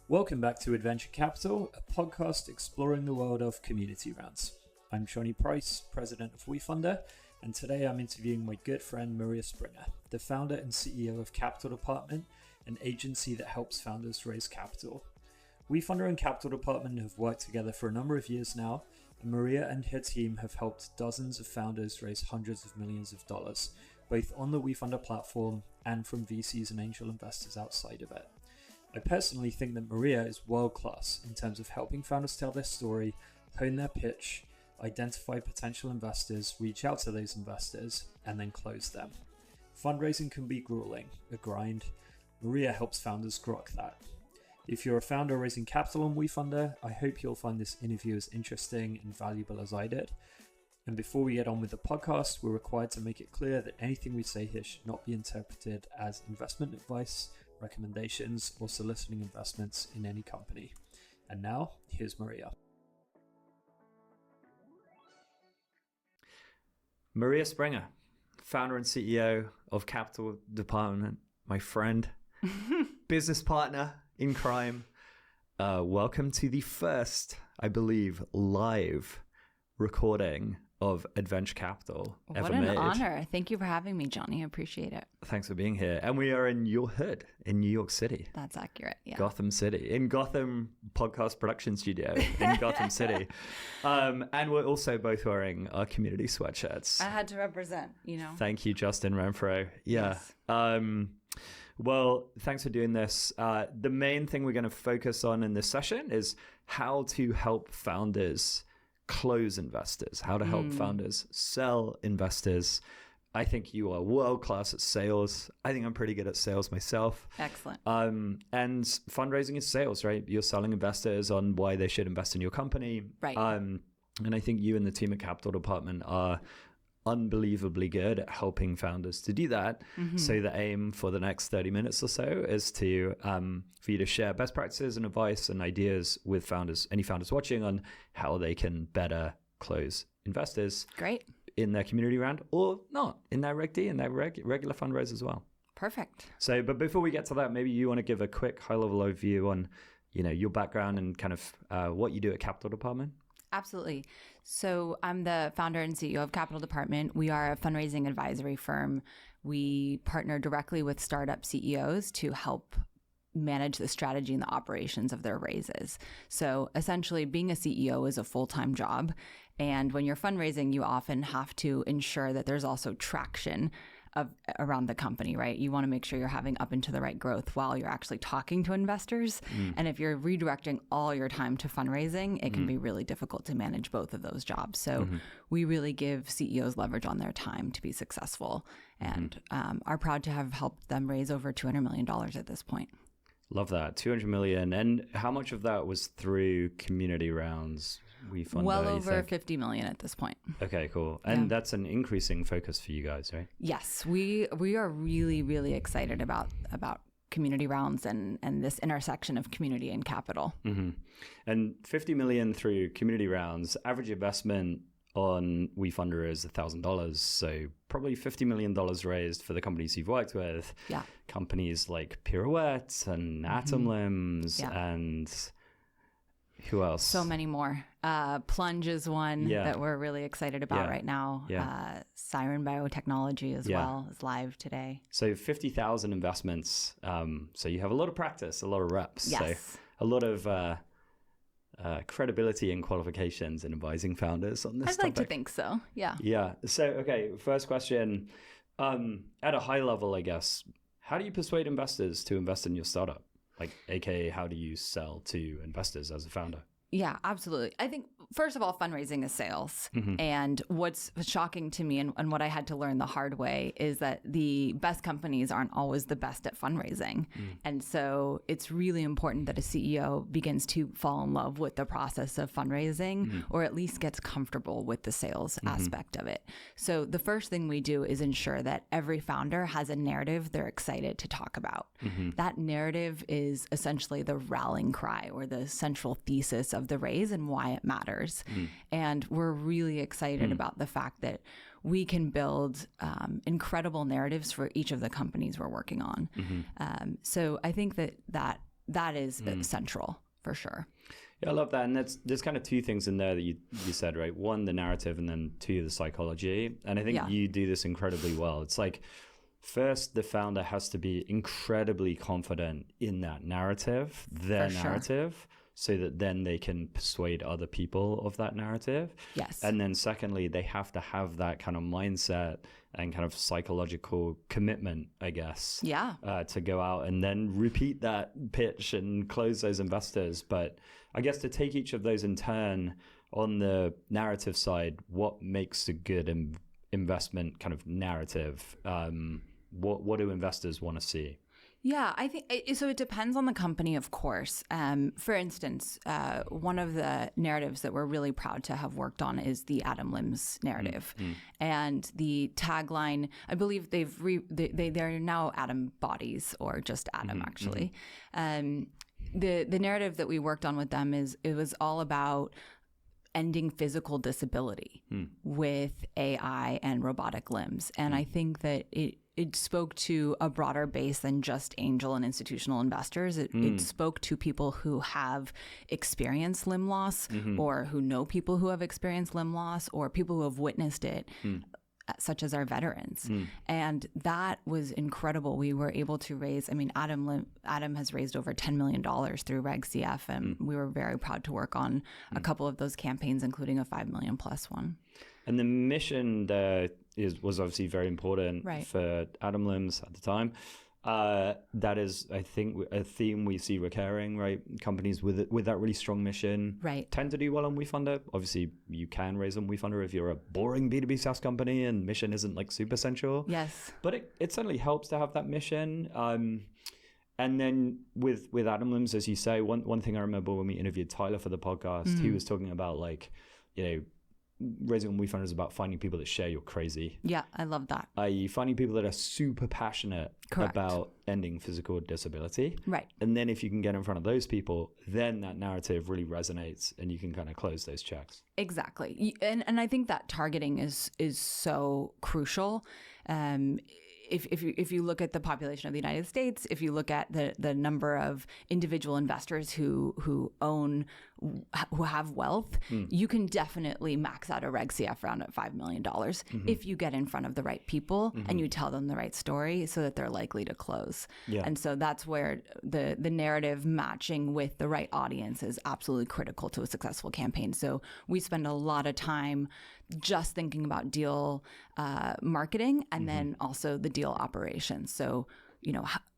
Welcome back to Adventure Capital, a podcast exploring the world of community rounds. I'm Shawnee Price, president of WeFunder, and today I'm interviewing my good friend Maria Springer, the founder and CEO of Capital Department, an agency that helps founders raise capital. WeFunder and Capital Department have worked together for a number of years now, and Maria and her team have helped dozens of founders raise hundreds of millions of dollars, both on the WeFunder platform and from VCs and angel investors outside of it. I personally think that Maria is world-class in terms of helping founders tell their story, hone their pitch, identify potential investors, reach out to those investors, and then close them. Fundraising can be grueling, a grind. Maria helps founders grok that. If you're a founder raising capital on WeFunder, I hope you'll find this interview as interesting and valuable as I did. And before we get on with the podcast, we're required to make it clear that anything we say here should not be interpreted as investment advice, recommendations, or soliciting investments in any company. And now, here's Maria. Maria Springer, founder and CEO of Capital Department, my friend, business partner in crime. Welcome to the first, I believe, live recording of Adventure Capital ever made. What an honor. Thank you for having me, Johnny. I appreciate it. Thanks for being here. And we are in your hood in New York City. That's accurate, yeah. Gotham City. In Gotham Podcast Production Studio in Gotham City. And we're also both wearing our community sweatshirts. I had to represent, Thank you, Justin Renfro. Yeah. Yes. Well, thanks for doing this. The main thing we're going to focus on in this session is how to help founders close investors, how to help founders sell investors. I think you are world-class at sales. I think I'm pretty good at sales myself. Excellent. And fundraising is sales, right? You're selling investors on why they should invest in your company. Right. And I think you and the team at Capital Department are unbelievably good at helping founders to do that. Mm-hmm. So the aim for the next 30 minutes or so is to for you to share best practices and advice and ideas with founders, any founders watching, on how they can better close investors. Great. In their community round or not, in their Reg D, in their regular fundraise as well. Perfect. So, but before we get to that, maybe you want to give a quick high-level overview on, your background and kind of what you do at Capital Department. Absolutely. So I'm the founder and CEO of Capital Department. We are a fundraising advisory firm. We partner directly with startup CEOs to help manage the strategy and the operations of their raises. So essentially, being a CEO is a full-time job. And when you're fundraising, you often have to ensure that there's also traction around the company, right? You want to make sure you're having up and to the right growth while you're actually talking to investors. And if you're redirecting all your time to fundraising, it can be really difficult to manage both of those jobs. So we really give CEOs leverage on their time to be successful, and are proud to have helped them raise over $200 million at this point. Love that. 200 million. And how much of that was through community rounds? WeFunder, well over 50 million at this point. Okay, cool. And that's an increasing focus for you guys, right? Yes, we are really, really excited about community rounds and this intersection of community and capital. Mm-hmm. And 50 million through community rounds, average investment on WeFunder is $1,000. So probably $50 million raised for the companies you've worked with. Yeah. Companies like Pirouette and Atom Limbs and who else? So many more. Plunge is one that we're really excited about right now. Yeah. Siren Biotechnology as well is live today. So 50,000 investments. So you have a lot of practice, a lot of reps. Yes. So a lot of credibility and qualifications in advising founders on this I'd like to think so. Yeah. Yeah. So, okay, first question. At a high level, I guess, how do you persuade investors to invest in your startup? Like, AKA, how do you sell to investors as a founder? Yeah, absolutely. I think, first of all, fundraising is sales. And what's shocking to me and what I had to learn the hard way is that the best companies aren't always the best at fundraising. And so it's really important that a CEO begins to fall in love with the process of fundraising or at least gets comfortable with the sales aspect of it. So the first thing we do is ensure that every founder has a narrative they're excited to talk about. That narrative is essentially the rallying cry or the central thesis of the raise and why it matters. And we're really excited about the fact that we can build incredible narratives for each of the companies we're working on. So I think that is central for sure. Yeah, I love that. And there's kind of two things in there that you said, right? One, the narrative, and then two, the psychology. And I think you do this incredibly well. It's like, first, the founder has to be incredibly confident in that narrative, their narrative, so that then they can persuade other people of that narrative. Yes. And then secondly, they have to have that kind of mindset and kind of psychological commitment, I guess, to go out and then repeat that pitch and close those investors. But I guess to take each of those in turn, on the narrative side, what makes a good investment kind of narrative? What do investors want to see? Yeah, I think so. It depends on the company, of course. For instance, one of the narratives that we're really proud to have worked on is the Adam Lims narrative, and the tagline. I believe they're now Adam Bodies, or just Adam actually. The narrative that we worked on with them it was all about ending physical disability with AI and robotic limbs, and I think that it spoke to a broader base than just angel and institutional investors. It spoke to people who have experienced limb loss, or who know people who have experienced limb loss, or people who have witnessed it, such as our veterans. And that was incredible. We were able to raise, Adam has raised over $10 million through Reg CF, and we were very proud to work on a couple of those campaigns, including a $5 million plus one. And the mission there was obviously very important for Adam Lims at the time. That is, I think, a theme we see recurring, right? Companies with that really strong mission tend to do well on WeFunder. Obviously, you can raise on WeFunder if you're a boring B2B SaaS company and mission isn't like super central. Yes. But it certainly helps to have that mission. And then with Adam Lims, as you say, one thing I remember when we interviewed Tyler for the podcast, he was talking about raising on WeFunder is about finding people that share your crazy. Yeah, I love that. i.e. finding people that are super passionate about ending physical disability. Right. And then if you can get in front of those people, then that narrative really resonates and you can kind of close those checks. Exactly. And I think that targeting is so crucial. If you look at the population of the United States, if you look at the number of individual investors who have wealth, you can definitely max out a Reg CF round at $5 million if you get in front of the right people and you tell them the right story so that they're likely to close. Yeah. And so that's where the narrative matching with the right audience is absolutely critical to a successful campaign. So we spend a lot of time just thinking about deal marketing and then also the deal operations. So,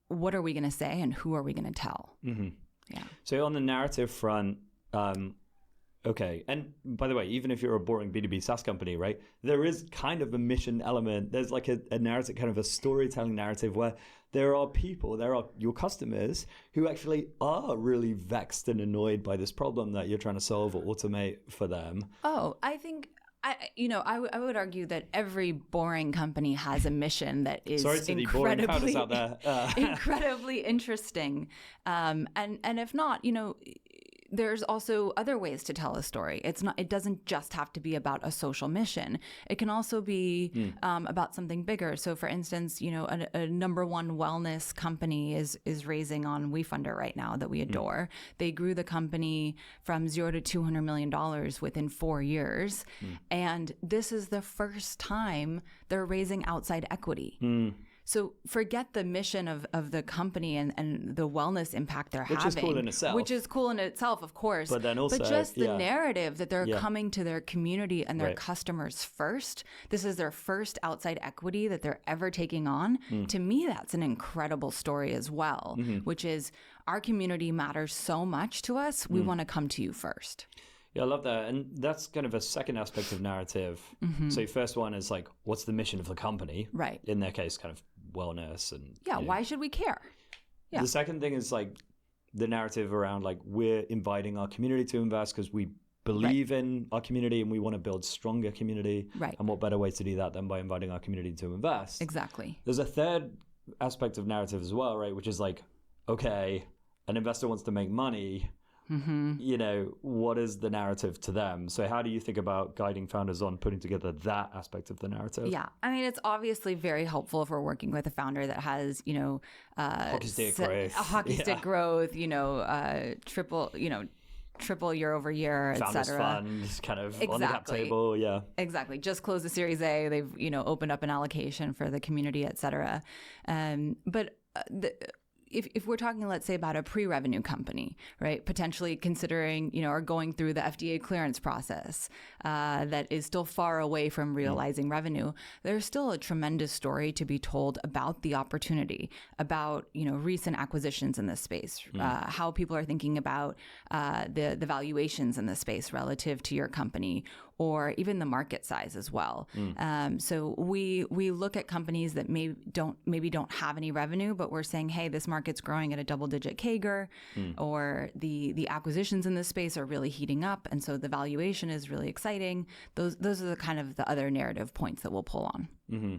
what are we going to say and who are we going to tell? Yeah. So on the narrative front, okay. And by the way, even if you're a boring B2B SaaS company, right, there is kind of a mission element. There's like a narrative, kind of a storytelling narrative where there are your customers who actually are really vexed and annoyed by this problem that you're trying to solve or automate for them. Oh, I think... I would argue that every boring company has a mission that is incredibly out there. Incredibly interesting. And if not, there's also other ways to tell a story. It doesn't just have to be about a social mission. It can also be about something bigger. So for instance, a number one wellness company is raising on WeFunder right now that we adore. They grew the company from $0 to $200 million within 4 years. And this is the first time they're raising outside equity. So forget the mission of the company and the wellness impact they're having. Which is cool in itself, of course. But then also, just the narrative that they're coming to their community and their customers first. This is their first outside equity that they're ever taking on. To me, that's an incredible story as well, which is our community matters so much to us. We want to come to you first. Yeah, I love that. And that's kind of a second aspect of narrative. So first one is like, what's the mission of the company? Right. In their case, kind of wellness and why should we care? The second thing is like the narrative around like we're inviting our community to invest because we believe in our community and we want to build stronger community. Right. And what better way to do that than by inviting our community to invest? Exactly. There's a third aspect of narrative as well, right? Which is like, okay, an investor wants to make money. you know, what is the narrative to them? So how do you think about guiding founders on putting together that aspect of the narrative? Yeah. I mean, it's obviously very helpful if we're working with a founder that has, you know, hockey stick growth, a hockey stick growth, you know, triple year over year, et Founders cetera. fund kind of on the cap table. Yeah. Exactly. Just closed the Series A. They've, you know, opened up an allocation for the community, et cetera. But if we're talking, let's say, about a pre-revenue company, right, potentially considering, you know, or going through the FDA clearance process that is still far away from realizing revenue, there's still a tremendous story to be told about the opportunity, about, you know, recent acquisitions in this space, how people are thinking about the valuations in this space relative to your company, or even the market size as well. So we look at companies that maybe don't have any revenue, but we're saying, hey, this market's growing at a double-digit CAGR, or the acquisitions in this space are really heating up, and so the valuation is really exciting. Those are the kind of the other narrative points that we'll pull on. Mm-hmm.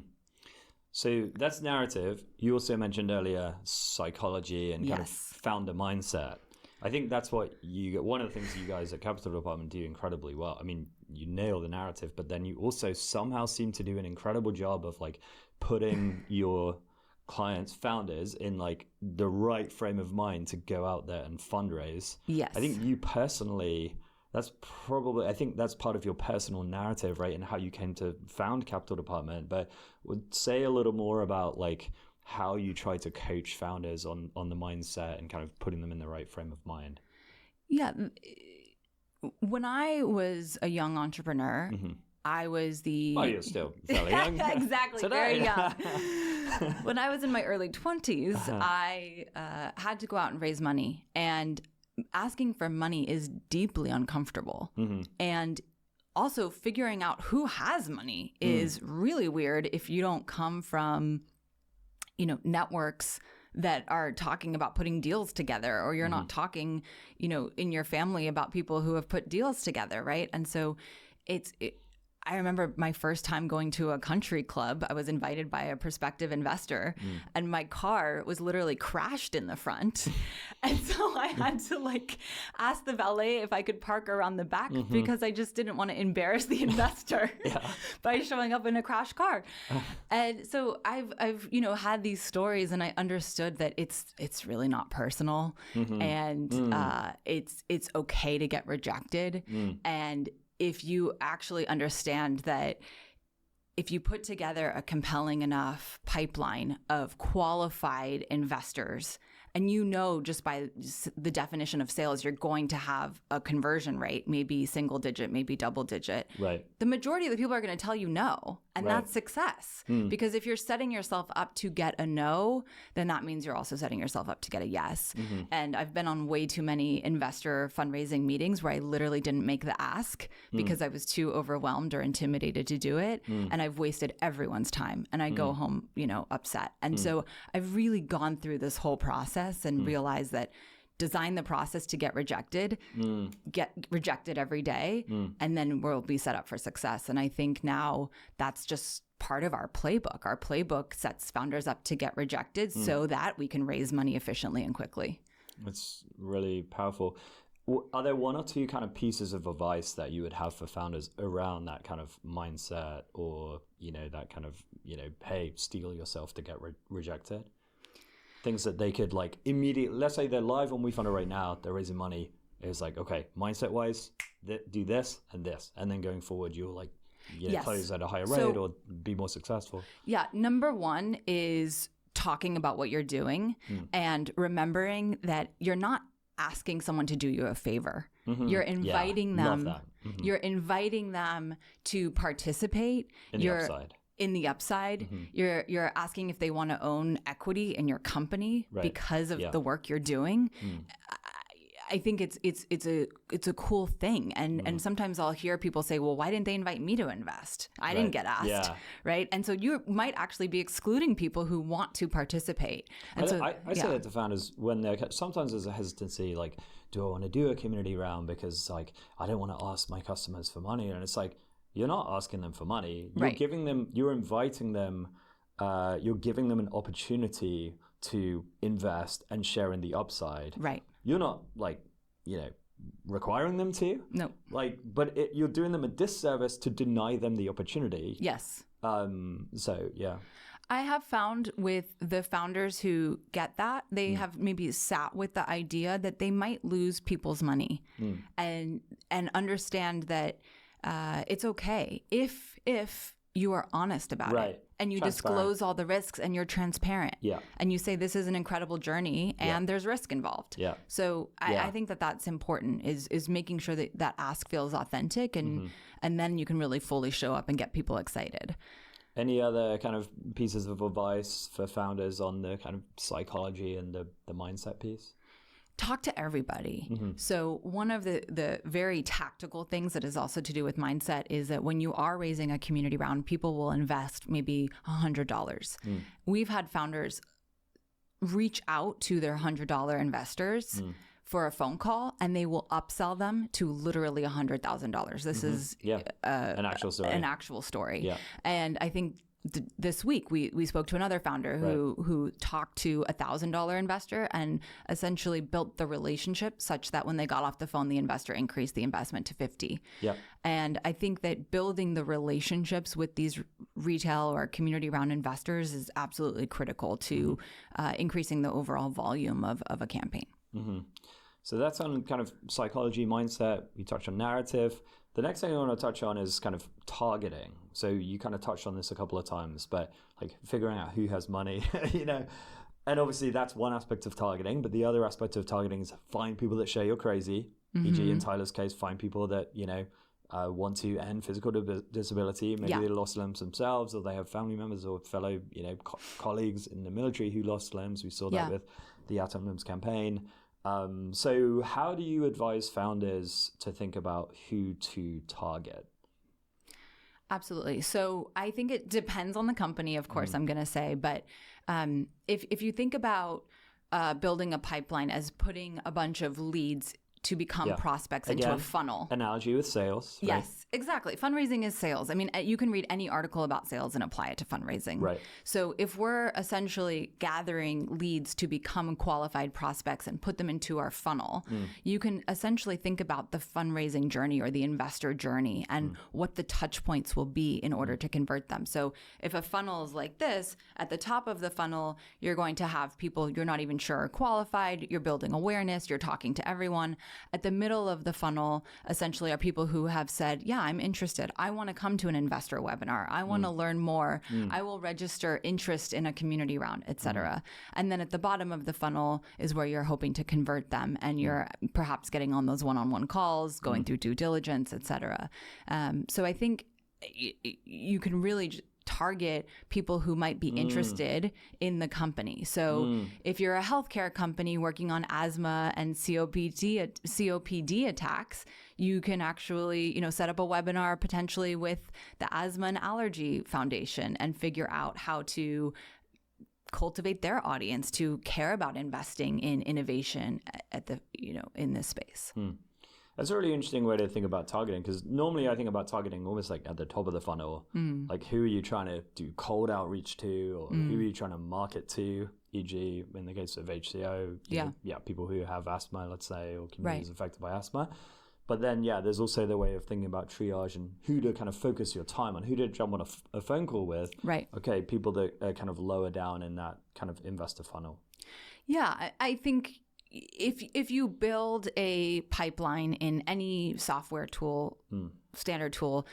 So that's narrative. You also mentioned earlier psychology and kind of founder mindset. I think that's what one of the things you guys at Capital Department do incredibly well. I mean, you nail the narrative, but then you also somehow seem to do an incredible job of like putting your clients, founders, in like the right frame of mind to go out there and fundraise. Yes. I think you personally, I think that's part of your personal narrative, right? And how you came to found Capital Department. But would say a little more about like how you try to coach founders on the mindset and kind of putting them in the right frame of mind. Yeah. When I was a young entrepreneur, I was you're still fairly young. Exactly, very young. When I was in my early 20s, I had to go out and raise money. And asking for money is deeply uncomfortable. And also figuring out who has money is really weird if you don't come from, you know, networks that are talking about putting deals together, or you're not talking, you know, in your family about people who have put deals together, right? And so I remember my first time going to a country club. I was invited by a prospective investor, and my car was literally crashed in the front. And so I had to like ask the valet if I could park around the back because I just didn't want to embarrass the investor by showing up in a crashed car. And so I've you know, had these stories, and I understood that it's really not personal, and it's okay to get rejected. And if you actually understand that if you put together a compelling enough pipeline of qualified investors, and you know, just by the definition of sales, you're going to have a conversion rate, maybe single digit, maybe double digit. Right. The majority of the people are going to tell you no. And that's success. Because if you're setting yourself up to get a no, then that means you're also setting yourself up to get a yes. And I've been on way too many investor fundraising meetings where I literally didn't make the ask because I was too overwhelmed or intimidated to do it. And I've wasted everyone's time. And I go home, you know, upset. And so I've really gone through this whole process and realized that design the process to get rejected every day, and then we'll be set up for success. And I think now that's just part of our playbook. Our playbook sets founders up to get rejected so that we can raise money efficiently and quickly. It's really powerful. Are there one or two kind of pieces of advice that you would have for founders around that kind of mindset, or, you know, that kind of, you know, hey, steel yourself to get rejected? Things that they could like immediately, let's say they're live on WeFunder right now, they're raising money. It's like, okay, mindset wise, do this, and then going forward, you'll like, you know, close at a higher rate or be more successful. Yeah. Number one is talking about what you're doing and remembering that you're not asking someone to do you a favor. You're inviting them. Love that. You're inviting them to participate. In the upside. In the upside, you're asking if they want to own equity in your company because of the work you're doing. I think it's a cool thing, and sometimes I'll hear people say, "Well, why didn't they invite me to invest? I didn't get asked, right?" And so you might actually be excluding people who want to participate. And I say that to founders when sometimes there's a hesitancy, like, do I want to do a community round because like I don't want to ask my customers for money, and it's like, you're not asking them for money. You're giving them, you're inviting them, you're giving them an opportunity to invest and share in the upside. Right. You're not like, you know, requiring them to. No. But you're doing them a disservice to deny them the opportunity. Yes. So, yeah. I have found with the founders who get that, they have maybe sat with the idea that they might lose people's money and understand that it's okay if you are honest about it and you disclose all the risks and you're transparent and you say this is an incredible journey and there's risk involved. So I think that that's important is making sure that that ask feels authentic and then you can really fully show up and get people excited. Any other kind of pieces of advice for founders on the kind of psychology and the mindset piece? Talk to everybody. So one of the very tactical things that is also to do with mindset is that when you are raising a community round, people will invest maybe $100. We've had founders reach out to their $100 investors for a phone call, and they will upsell them to literally $100,000. This is an actual story. And I think this week we spoke to another founder who talked to $1,000 investor and essentially built the relationship such that when they got off the phone, the investor increased the investment to 50. And I think that building the relationships with these retail or community round investors is absolutely critical to increasing the overall volume of a campaign. So that's on kind of psychology, mindset. We touched on narrative. The next thing I want to touch on is kind of targeting. So you kind of touched on this a couple of times, but like figuring out who has money, and obviously that's one aspect of targeting, but the other aspect of targeting is find people that share you're crazy, e.g. in Tyler's case, find people that, want to end physical disability. Maybe they lost limbs themselves, or they have family members or fellow, colleagues in the military who lost limbs. We saw that with the Atom Limbs campaign. So how do you advise founders to think about who to target? Absolutely. So I think it depends on the company, of course, I'm going to say. But if you think about building a pipeline as putting a bunch of leads to become prospects into a funnel. Analogy with sales. Right? Yes, exactly. Fundraising is sales. I mean, you can read any article about sales and apply it to fundraising. Right. So if we're essentially gathering leads to become qualified prospects and put them into our funnel, you can essentially think about the fundraising journey or the investor journey and what the touch points will be in order to convert them. So if a funnel is like this, at the top of the funnel, you're going to have people you're not even sure are qualified. You're building awareness. You're talking to everyone. At the middle of the funnel, essentially, are people who have said, yeah, I'm interested. I want to come to an investor webinar. I want to learn more. I will register interest in a community round, et cetera. And then at the bottom of the funnel is where you're hoping to convert them. And you're perhaps getting on those one-on-one calls, going through due diligence, et cetera. So I think you can really target people who might be interested in the company. So if you're a healthcare company working on asthma and COPD attacks, you can actually, set up a webinar potentially with the Asthma and Allergy Foundation and figure out how to cultivate their audience to care about investing in innovation at the, in this space. That's a really interesting way to think about targeting, because normally I think about targeting almost like at the top of the funnel. Like, who are you trying to do cold outreach to, or who are you trying to market to, e.g. in the case of HCO, people who have asthma, let's say, or communities affected by asthma. But then, there's also the way of thinking about triage and who to kind of focus your time on, who to jump on a phone call with. Right. Okay, people that are kind of lower down in that kind of investor funnel. Yeah, I think if you build a pipeline in any software tool, standard tool,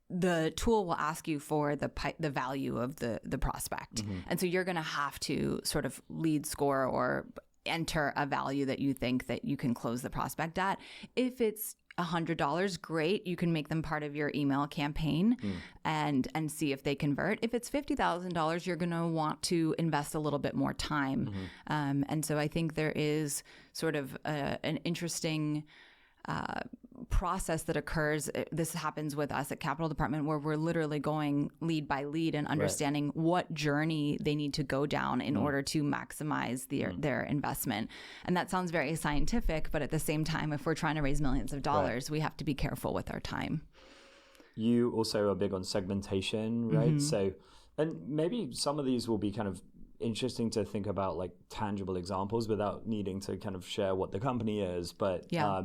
the tool will ask you for the value of the prospect. And so you're going to have to sort of lead score or enter a value that you think that you can close the prospect at. If it's $100, great. You can make them part of your email campaign and see if they convert. If it's $50,000, you're going to want to invest a little bit more time. And so I think there is sort of an interesting process that occurs. This happens with us at Capital Department, where we're literally going lead by lead and understanding what journey they need to go down in order to maximize their investment. And that sounds very scientific, but at the same time, if we're trying to raise millions of dollars, we have to be careful with our time. You also are big on segmentation, right? So, and maybe some of these will be kind of interesting to think about like tangible examples without needing to kind of share what the company is. But, are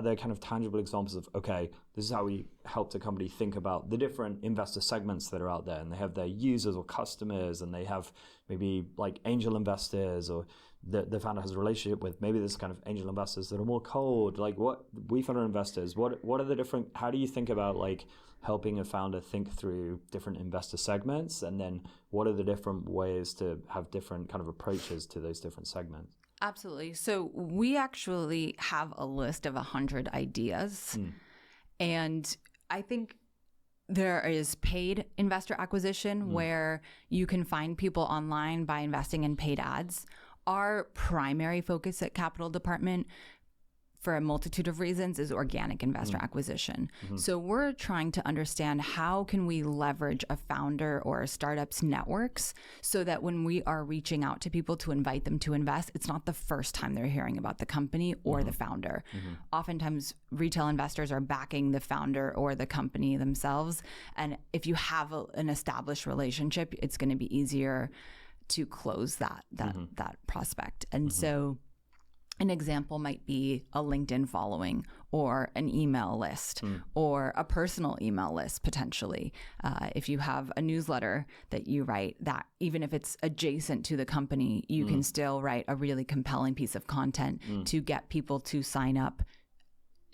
there kind of tangible examples of, okay, this is how we helped a company think about the different investor segments that are out there, and they have their users or customers, and they have maybe like angel investors, or the founder has a relationship with maybe there's kind of angel investors that are more cold, like what WeFunder investors, what are the different, how do you think about like helping a founder think through different investor segments, and then what are the different ways to have different kind of approaches to those different segments? Absolutely. So we actually have a list of 100 ideas. And I think there is paid investor acquisition where you can find people online by investing in paid ads. Our primary focus at Capital Department, for a multitude of reasons, is organic investor acquisition. So we're trying to understand how can we leverage a founder or a startup's networks so that when we are reaching out to people to invite them to invest, it's not the first time they're hearing about the company or the founder. Oftentimes, retail investors are backing the founder or the company themselves. And if you have an established relationship, it's going to be easier to close that prospect. And so an example might be a LinkedIn following or an email list or a personal email list, potentially. If you have a newsletter that you write, that even if it's adjacent to the company, you can still write a really compelling piece of content to get people to sign up,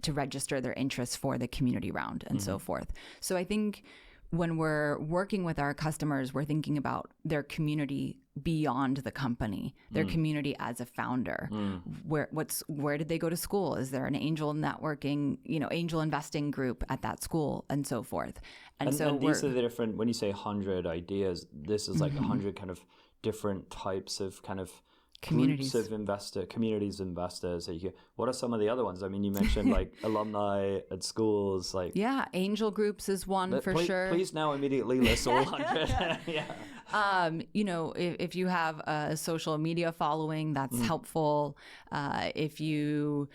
to register their interest for the community round and so forth. So I think when we're working with our customers, we're thinking about their community beyond the company, their community as a founder. Where did they go to school? Is there an angel networking, angel investing group at that school, and so forth? And these are the different, when you say 100 ideas, this is like 100 kind of different types of kind of communities of communities of investors. What are some of the other ones? I mean, you mentioned like alumni at schools, like angel groups is one for sure. Please now immediately list all 100. If you have a social media following, that's helpful. If you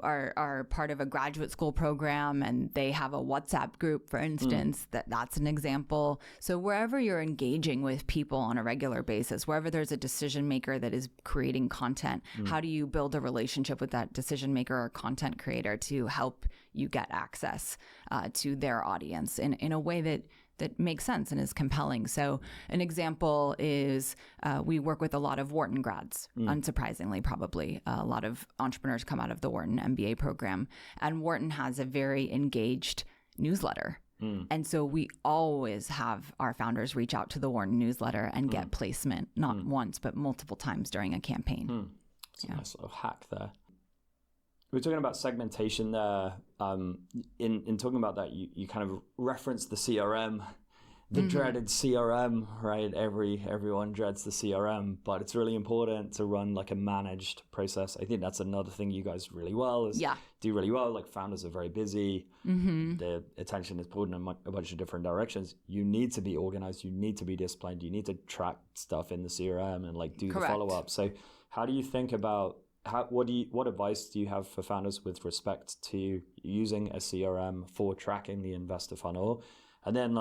are part of a graduate school program and they have a WhatsApp group, for instance, that's an example. So wherever you're engaging with people on a regular basis, wherever there's a decision maker that is creating content, how do you build a relationship with that decision maker or content creator to help you get access to their audience in a way that makes sense and is compelling? So an example is we work with a lot of Wharton grads, unsurprisingly, probably. A lot of entrepreneurs come out of the Wharton MBA program, and Wharton has a very engaged newsletter. And so we always have our founders reach out to the Wharton newsletter and get placement, not once, but multiple times during a campaign. It's a nice little hack there. We're talking about segmentation there. In talking about that, you kind of referenced the CRM, the dreaded CRM, right? Everyone dreads the CRM, but it's really important to run like a managed process. I think that's another thing you guys do really well. Like founders are very busy. Their attention is pulled in a bunch of different directions. You need to be organized. You need to be disciplined. You need to track stuff in the CRM and like do the follow-up. So how do you think about what advice do you have for founders with respect to using a CRM for tracking the investor funnel? And then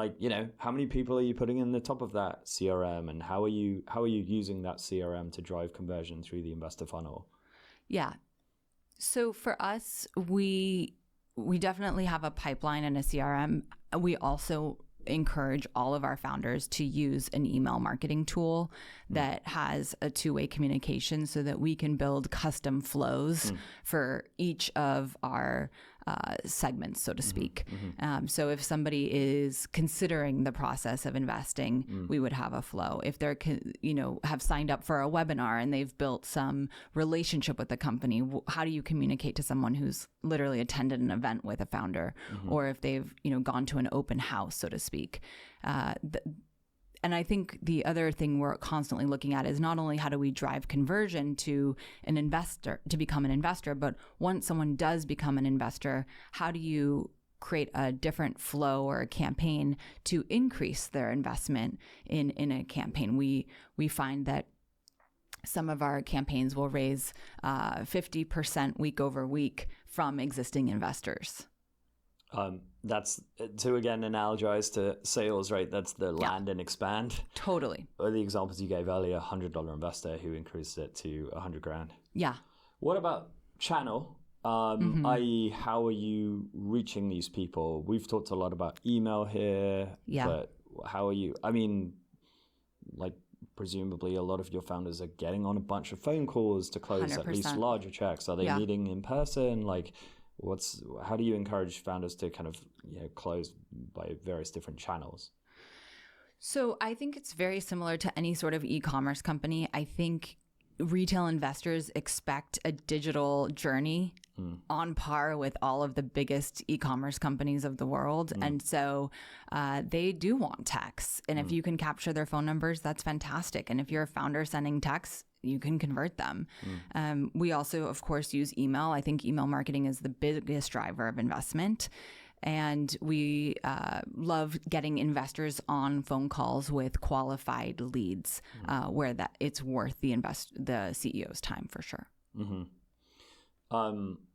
how many people are you putting in the top of that CRM, and how are you using that CRM to drive conversion through the investor funnel? Yeah. So for us, we definitely have a pipeline and a CRM. We also encourage all of our founders to use an email marketing tool that has a two-way communication so that we can build custom flows for each of our segments, so to speak. So if somebody is considering the process of investing, we would have a flow. If they're, have signed up for a webinar and they've built some relationship with the company, how do you communicate to someone who's literally attended an event with a founder, or if they've, gone to an open house, so to speak? And I think the other thing we're constantly looking at is not only how do we drive conversion to an investor, to become an investor, but once someone does become an investor, how do you create a different flow or a campaign to increase their investment in a campaign? We find that some of our campaigns will raise 50% week over week from existing investors. That's to again analogize to sales, right? That's the land and expand. Totally. Or the examples you gave earlier, $100 investor who increased it to $100,000. Yeah. What about channel? I.e., how are you reaching these people? We've talked a lot about email here, but how are you? I mean, like presumably a lot of your founders are getting on a bunch of phone calls to close 100%. At least larger checks. Are they meeting in person? Like, how do you encourage founders to kind of close by various different channels? So I think it's very similar to any sort of e-commerce company. I think retail investors expect a digital journey on par with all of the biggest e-commerce companies of the world. And so they do want texts. And if you can capture their phone numbers, that's fantastic. And if you're a founder sending texts, you can convert them. We also, of course, use email. I think email marketing is the biggest driver of investment. And we love getting investors on phone calls with qualified leads where that it's worth the CEO's time for sure.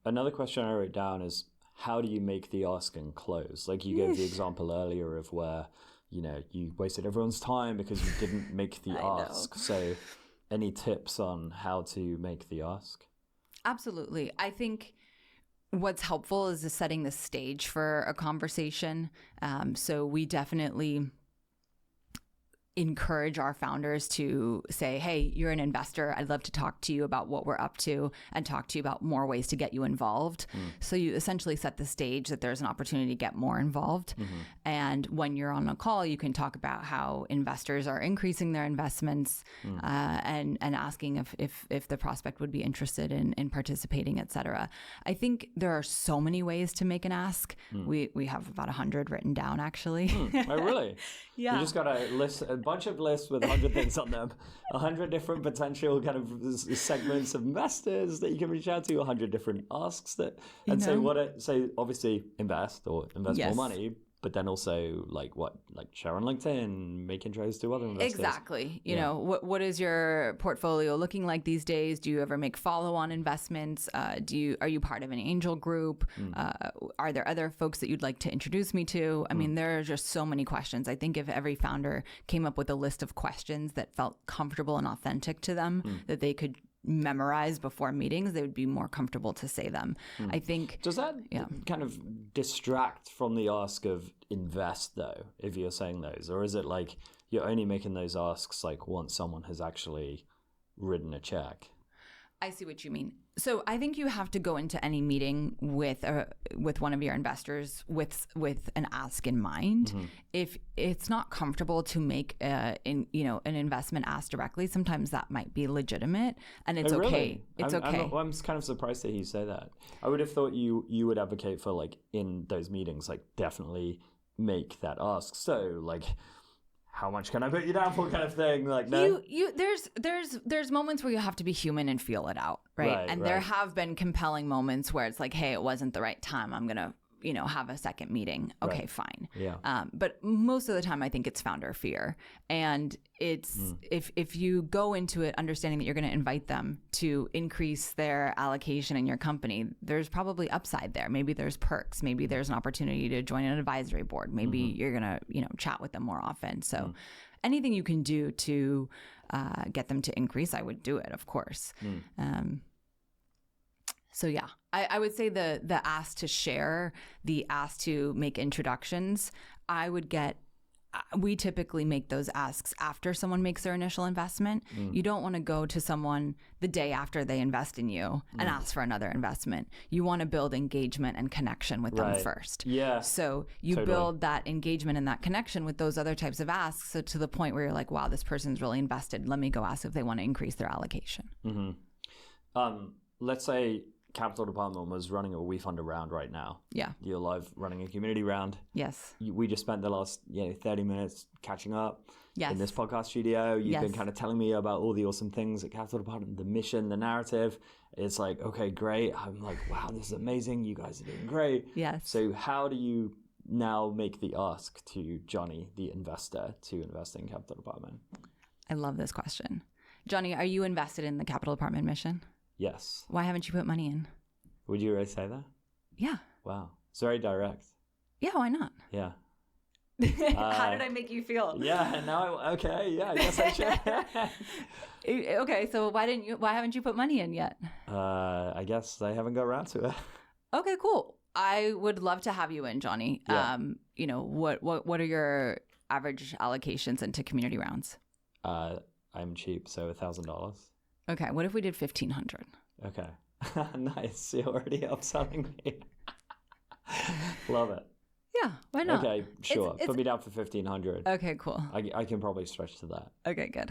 Another question I wrote down is, how do you make the ask and close? Like you gave the example earlier of where, you wasted everyone's time because you didn't make the ask. So any tips on how to make the ask? Absolutely. I think what's helpful is setting the stage for a conversation. So we definitely encourage our founders to say, hey, you're an investor. I'd love to talk to you about what we're up to and talk to you about more ways to get you involved. So you essentially set the stage that there's an opportunity to get more involved. And when you're on a call, you can talk about how investors are increasing their investments and asking if the prospect would be interested in participating, et cetera. I think there are so many ways to make an ask. We have about 100 written down, actually. Oh, really? Yeah. You just got a bunch of lists with 100 things on them, 100 different potential kind of segments of investors that you can reach out to, 100 different asks that, and say obviously invest more money, but then also like share on LinkedIn, make intros to other investors. Exactly. You know, what is your portfolio looking like these days? Do you ever make follow-on investments? Are you part of an angel group? Are there other folks that you'd like to introduce me to? I mean, there are just so many questions. I think if every founder came up with a list of questions that felt comfortable and authentic to them, that they could memorize before meetings, they would be more comfortable to say them. I think. Does that kind of distract from the ask of invest though, if you're saying those, or is it like you're only making those asks like once someone has actually written a check? I see what you mean. So I think you have to go into any meeting with one of your investors with an ask in mind. If it's not comfortable to make an investment ask directly, sometimes that might be legitimate, and it's okay. Really? It's okay. I'm kind of surprised that you say that. I would have thought you would advocate for like in those meetings, like definitely make that ask. So like, how much can I put you down for, kind of thing? Like, no. There's moments where you have to be human and feel it out, right? And there have been compelling moments where it's like, hey, it wasn't the right time. I'm gonna, have a second meeting. Okay, fine. Yeah. But most of the time, I think it's founder fear, and it's if you go into it understanding that you're going to invite them to increase their allocation in your company, there's probably upside there. Maybe there's perks. Maybe there's an opportunity to join an advisory board. Maybe you're going to chat with them more often. So anything you can do to get them to increase, I would do it, of course. So yeah, I would say the ask to share, the ask to make introductions, we typically make those asks after someone makes their initial investment. You don't want to go to someone the day after they invest in you and ask for another investment. You want to build engagement and connection with them first. Yeah. So you build that engagement and that connection with those other types of asks, so to the point where you're like, wow, this person's really invested. Let me go ask if they want to increase their allocation. Let's say Capital Department was running a WeFunder round right now. Yeah. You're live running a community round. Yes. We just spent the last 30 minutes catching up in this podcast studio. You've been kind of telling me about all the awesome things at Capital Department, the mission, the narrative. It's like, okay, great. I'm like, wow, this is amazing. You guys are doing great. Yes. So how do you now make the ask to Johnny, the investor, to invest in Capital Department? I love this question. Johnny, are you invested in the Capital Department mission? Yes. Why haven't you put money in? Would you really say that? Yeah. Wow. It's very direct. Yeah, why not? Yeah. How did I make you feel? Yeah, okay, yeah, I guess I should. Okay, so why haven't you put money in yet? I guess I haven't got around to it. Okay, cool. I would love to have you in, Johnny. Yeah. What are your average allocations into community rounds? I'm cheap, so $1,000. Okay, what if we did 1,500? Okay. Nice. You're already upselling me. Love it. Yeah, why not? Okay, sure. Put me down for 1,500. Okay, cool. I can probably stretch to that. Okay, good.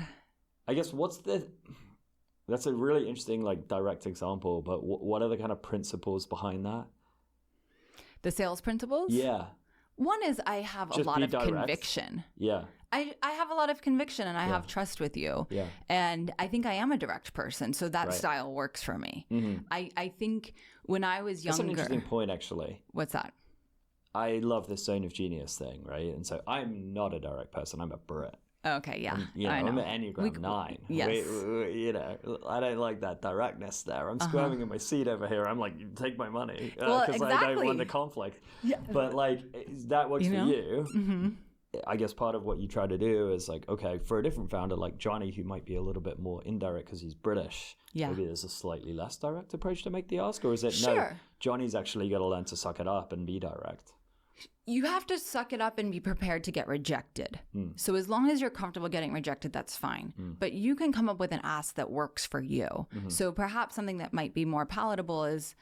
I guess that's a really interesting, like, direct example, but what are the kind of principles behind that? The sales principles? Yeah. One is I have a lot of conviction. Yeah. I have a lot of conviction and I have trust with you. Yeah. And I think I am a direct person, so that style works for me. Mm-hmm. I think when I was younger... That's an interesting point, actually. What's that? I love this zone of genius thing, right? And so I'm not a direct person. I'm a Brit. Okay, yeah. I'm an Enneagram 9. Yes. I don't like that directness there. I'm squirming in my seat over here. I'm like, take my money. Well, because I don't want the conflict. Yeah. But like, that works for you. Mm-hmm. I guess part of what you try to do is like, okay, for a different founder like Johnny, who might be a little bit more indirect because he's British, maybe there's a slightly less direct approach to make the ask? Or is it, no, Johnny's actually got to learn to suck it up and be direct? You have to suck it up and be prepared to get rejected. So as long as you're comfortable getting rejected, that's fine. But you can come up with an ask that works for you. Mm-hmm. So perhaps something that might be more palatable is,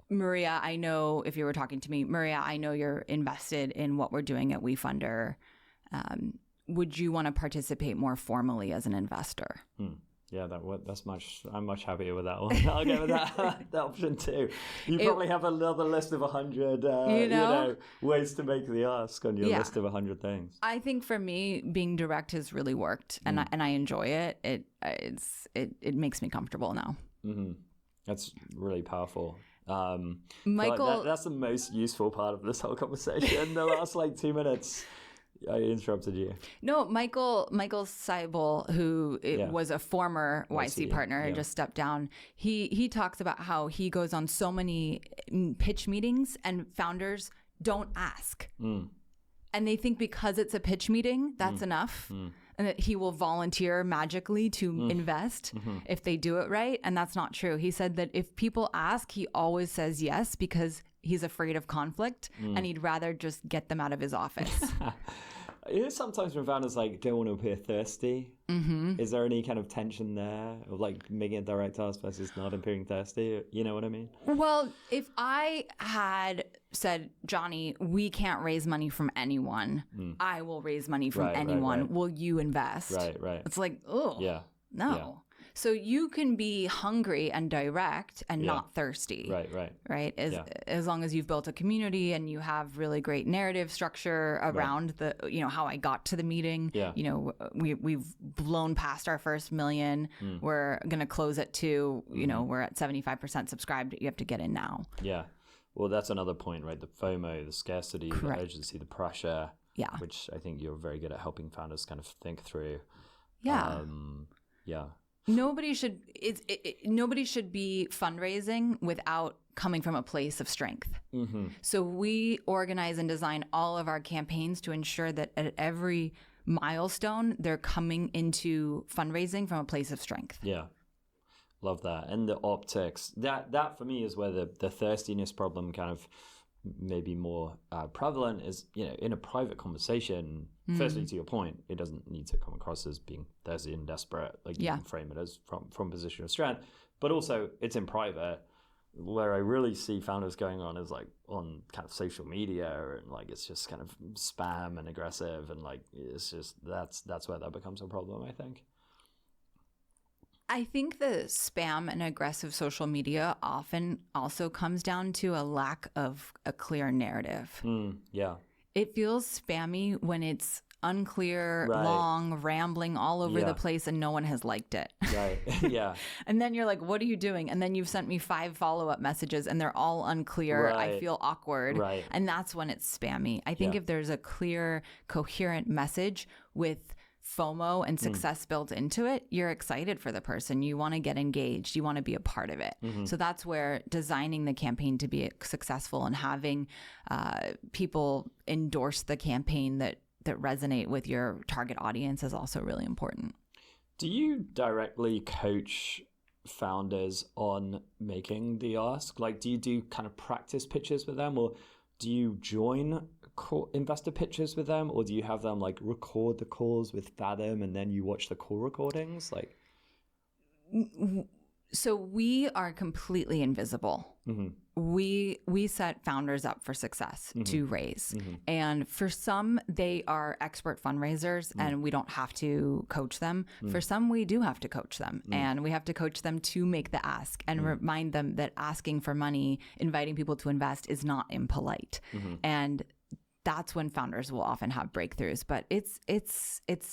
Maria, I know if you were talking to me, Maria, I know you're invested in what we're doing at WeFunder. Would you want to participate more formally as an investor? Yeah, I'm much happier with that one. I'll go with that option too. You probably have another list of 100 ways to make the ask on your list of 100 things. I think for me, being direct has really worked, and I enjoy it. It makes me comfortable now. Mm-hmm. That's really powerful. Michael, that's the most useful part of this whole conversation. The last 2 minutes. I interrupted you. No, Michael Seibel, who was a former YC partner, just stepped down. He talks about how he goes on so many pitch meetings and founders don't ask. And they think because it's a pitch meeting, that's enough. And that he will volunteer magically to invest if they do it right. And that's not true. He said that if people ask, he always says yes because he's afraid of conflict and he'd rather just get them out of his office. Sometimes when founders don't want to appear thirsty, is there any kind of tension there of making a direct ask versus not appearing thirsty? You know what I mean? Well, if I had said, Johnny, we can't raise money from anyone, I will raise money from anyone. Right. Will you invest? Right. It's like, oh, no. Yeah. So you can be hungry and direct and not thirsty. Right. As long as you've built a community and you have really great narrative structure around the, how I got to the meeting. Yeah. We've blown past our first million. We're going to close at 2. We're at 75% subscribed. You have to get in now. Yeah. Well, that's another point, right? The FOMO, the scarcity, the urgency, the pressure. Yeah. Which I think you're very good at helping founders kind of think through. Yeah. Nobody should be fundraising without coming from a place of strength. So we organize and design all of our campaigns to ensure that at every milestone, they're coming into fundraising from a place of strength. Yeah. Love that. And the optics, that for me is where the thirstiness problem kind of maybe more prevalent is, in a private conversation. Firstly, to your point, it doesn't need to come across as being thirsty and desperate. You can frame it as from a position of strength. But also, it's in private. Where I really see founders going on is on kind of social media, and it's just kind of spam and aggressive, and it's just that's where that becomes a problem, I think. I think the spam and aggressive social media often also comes down to a lack of a clear narrative. Yeah. It feels spammy when it's unclear, long, rambling all over the place and no one has liked it. Right. Yeah. And then you're like, what are you doing? And then you've sent me 5 follow-up messages and they're all unclear. I feel awkward. And that's when it's spammy. I think if there's a clear, coherent message with FOMO and success built into it, you're excited for the person. You want to get engaged. You want to be a part of it. So that's where designing the campaign to be successful and having people endorse the campaign that resonate with your target audience is also really important. Do you directly coach founders on making the ask? Like, do you do kind of practice pitches with them, or do you join investor pitches with them, or do you have them like record the calls with Fathom and then you watch the call recordings? Like, so we are completely invisible. We set founders up for success to raise. And for some, they are expert fundraisers and we don't have to coach them. For some, we do have to coach them, and we have to coach them to make the ask and remind them that asking for money, inviting people to invest is not impolite. And that's when founders will often have breakthroughs. But it's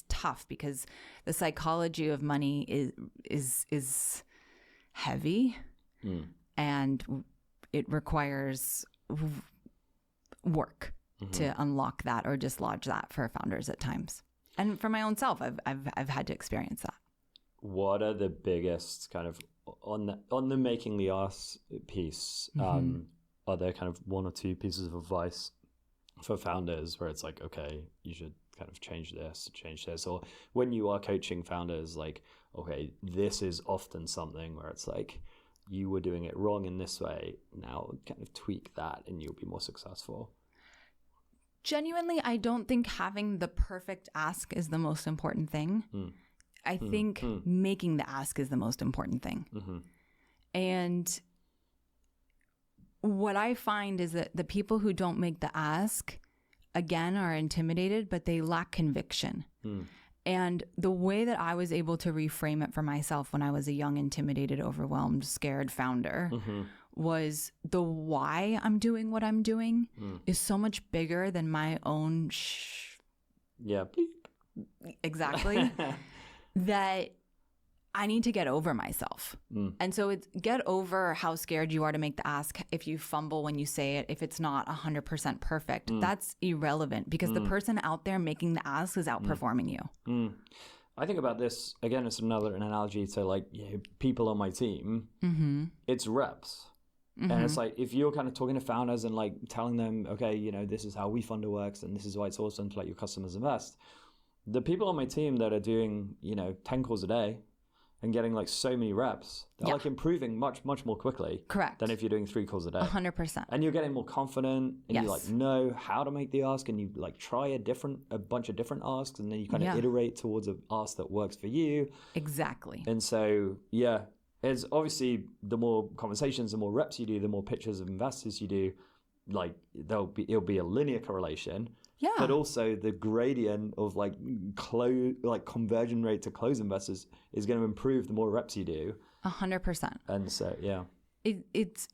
tough because the psychology of money is heavy, and it requires work to unlock that or dislodge that for founders at times. And for my own self, I've had to experience that. What are the biggest kind of on the making the ask piece? Are there kind of one or two pieces of advice for founders where it's like, okay, you should kind of change this, or when you are coaching founders, like, okay, this is often something where it's like, you were doing it wrong in this way, now kind of tweak that and you'll be more successful? Genuinely, I don't think having the perfect ask is the most important thing. I think making the ask is the most important thing. And what I find is that the people who don't make the ask, again, are intimidated, but they lack conviction. And the way that I was able to reframe it for myself when I was a young, intimidated, overwhelmed, scared founder was the why I'm doing what I'm doing is so much bigger than my own exactly. That I need to get over myself. And so it's get over how scared you are to make the ask. If you fumble when you say it, if it's not 100% perfect, that's irrelevant because the person out there making the ask is outperforming you. I think about this, again, it's another analogy to like people on my team. It's reps. And it's like, if you're kind of talking to founders and like telling them, okay, you know, this is how WeFunder works and this is why it's awesome to let your customers invest. The people on my team that are doing, 10 calls a day, and getting like so many reps, they're like improving much, much more quickly. Correct. Than if you're doing 3 calls a day. 100%. And you're getting more confident and you like know how to make the ask, and you like try a bunch of different asks, and then you kind of iterate towards an ask that works for you. Exactly. And so, it's obviously the more conversations, the more reps you do, the more pitches of investors you do, like it'll be a linear correlation. Yeah. But also the gradient of like conversion rate to close investors is going to improve the more reps you do. 100%. And so, it's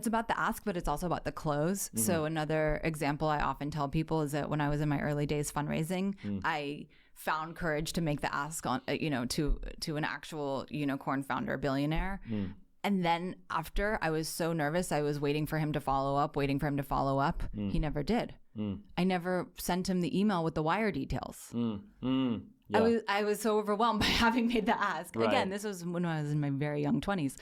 about the ask, but it's also about the close. So another example I often tell people is that when I was in my early days fundraising, I found courage to make the ask on, to an actual unicorn founder, billionaire. And then after, I was so nervous, I was waiting for him to follow up. He never did. I never sent him the email with the wire details. I was so overwhelmed by having made the ask. Right. Again, this was when I was in my very young 20s.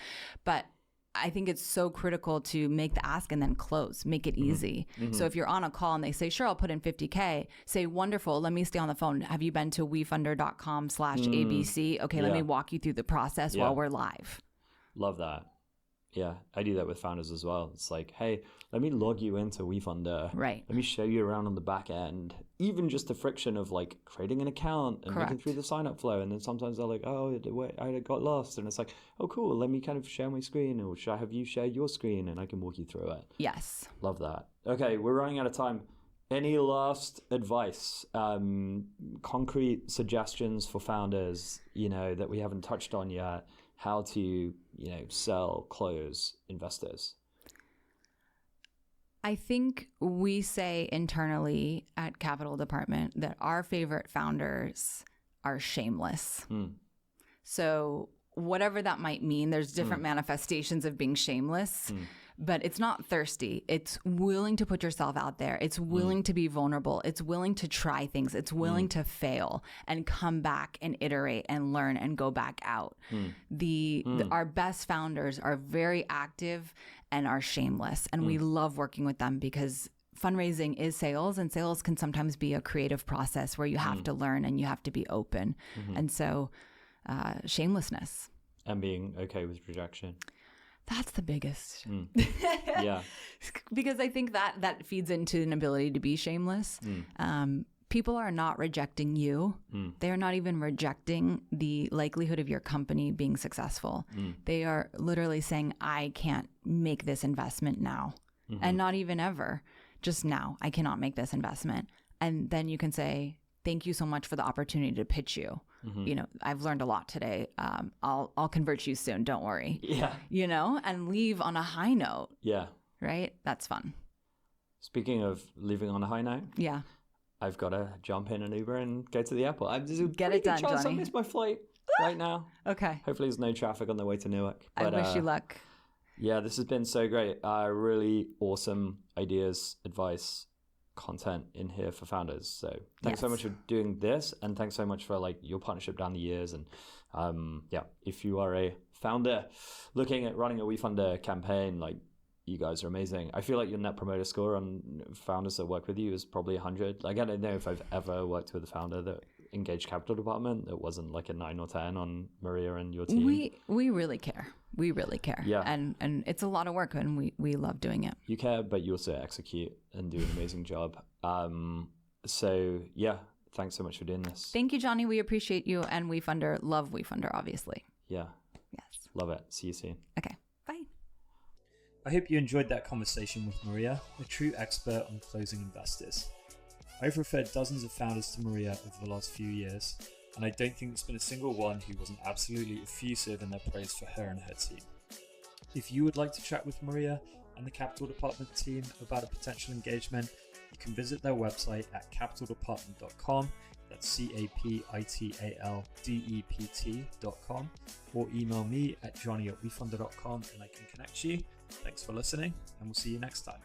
But I think it's so critical to make the ask and then close, make it easy. So if you're on a call and they say, sure, I'll put in $50K, say, wonderful, let me stay on the phone. Have you been to wefunder.com/ABC? Okay, let me walk you through the process while we're live. Love that. Yeah, I do that with founders as well. It's like, hey, let me log you into WeFunder. Right. Let me show you around on the back end. Even just the friction of like creating an account and looking through the sign up flow. And then sometimes they're like, oh, wait, I got lost. And it's like, oh, cool. Let me kind of share my screen, or should I have you share your screen and I can walk you through it. Yes. Love that. Okay, we're running out of time. Any last advice, concrete suggestions for founders, that we haven't touched on yet? How to, sell, close investors? I think we say internally at Capital Department that our favorite founders are shameless. So whatever that might mean. There's different manifestations of being shameless. But it's not thirsty. It's willing to put yourself out there. It's willing to be vulnerable. It's willing to try things. It's willing to fail and come back and iterate and learn and go back out. Our best founders are very active and are shameless. And we love working with them because fundraising is sales, and sales can sometimes be a creative process where you have to learn and you have to be open. And so shamelessness. And being okay with rejection. That's the biggest. Yeah. Because I think that feeds into an ability to be shameless. People are not rejecting you. They are not even rejecting the likelihood of your company being successful. They are literally saying, I can't make this investment now. And not even ever. Just now, I cannot make this investment. And then you can say, thank you so much for the opportunity to pitch you. You know, I've learned a lot today. I'll convert you soon. Don't worry. Yeah. You know, and leave on a high note. Yeah. Right? That's fun. Speaking of leaving on a high note. Yeah. I've got to jump in an Uber and go to the airport. Get it done, Johnny. I miss my flight right now. Okay. Hopefully there's no traffic on the way to Newark. But, I wish you luck. Yeah, this has been so great. Really awesome ideas, advice, content in here for founders. So thanks so much for doing this, and thanks so much for like your partnership down the years. And if you are a founder looking at running a WeFunder campaign, like, you guys are amazing. I feel like your net promoter score on founders that work with you is probably 100. Like, I don't know if I've ever worked with a founder that engaged capital department that wasn't like a 9 or 10 on Maria and your team. We really care. We really care. Yeah. And it's a lot of work, and we love doing it. You care, but you also execute and do an amazing job. So yeah, thanks so much for doing this. Thank you, Johnny. We appreciate you, and WeFunder, love WeFunder, obviously. Yeah. Yes. Love it. See you soon. Okay. Bye. I hope you enjoyed that conversation with Maria, a true expert on closing investors. I've referred dozens of founders to Maria over the last few years, and I don't think there's been a single one who wasn't absolutely effusive in their praise for her and her team. If you would like to chat with Maria and the Capital Department team about a potential engagement, you can visit their website at capitaldepartment.com, that's capitaldept.com, or email me at johnny@wefunder.com and I can connect you. Thanks for listening, and we'll see you next time.